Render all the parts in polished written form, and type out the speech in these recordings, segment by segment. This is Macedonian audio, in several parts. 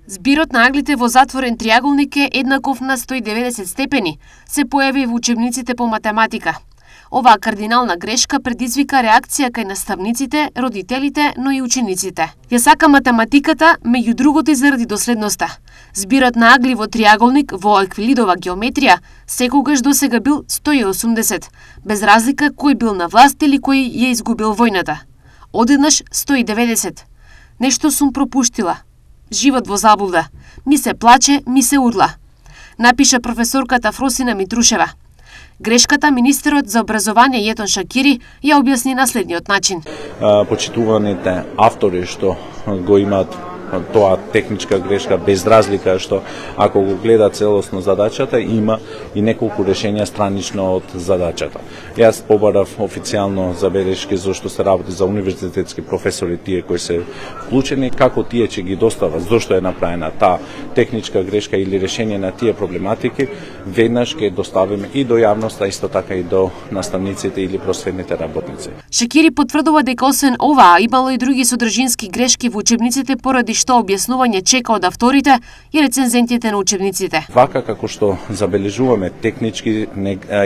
Збирот на аглите во затворен триаголник е еднаков на 190 степени, се појави во учебниците по математика. Оваа кардинална грешка предизвика реакција кај наставниците, родителите, но и учениците. Ја сака математиката, меѓу другото и заради доследноста. Збирот на агли во триаголник во евклидова геометрија секогаш досега бил 180, без разлика кој бил на власт или кој ја изгубил војната. Одеднаш 190. Нешто сум пропуштила. Живот во заблуда. Ми се плаче, ми се урла. Напиша професорката Фросина Митрушева. Грешката министерот за образование Јетон Шакири ја објасни на следниот начин. Почитуваните автори што го имаат тоа техничка грешка, без разлика што ако го гледа целосно задачата, има и неколку решења странично од задачата. Јас побарав официјално забелешки зашто се работи за универзитетски професори, тие кои се вклучени, како тие ќе ги достават, зашто е направена таа техничка грешка или решение на тие проблематики, веднаш ќе доставиме и до јавноста, исто така и до наставниците или просветните работници. Шакири потврдува дека освен оваа имало и други содржински грешки во учебниците поради што објаснување чека од авторите и рецензентите на учебниците. Вака како што забележуваме технички,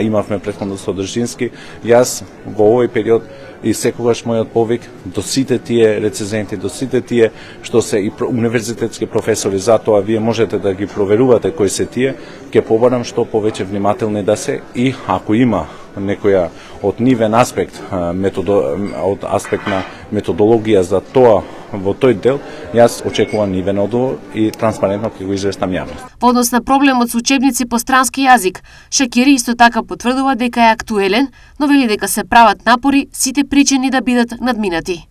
имавме претходно содржински, јас во овој период и секогаш мојот повик до сите тие рецензенти, до сите тие што се и универзитетски професори, затоа вие можете да ги проверувате кои се тие, ќе побарам што повеќе внимателни да се и ако има некоја од нивен аспект, од аспект на методологија за тоа во тој дел, јас очекувам нивен одговор и транспарентно ќе го известам јавност. Во однос на проблемот со учебници по странски јазик, Шакири исто така потврдува дека е актуелен, но вели дека се прават напори сите причини да бидат надминати.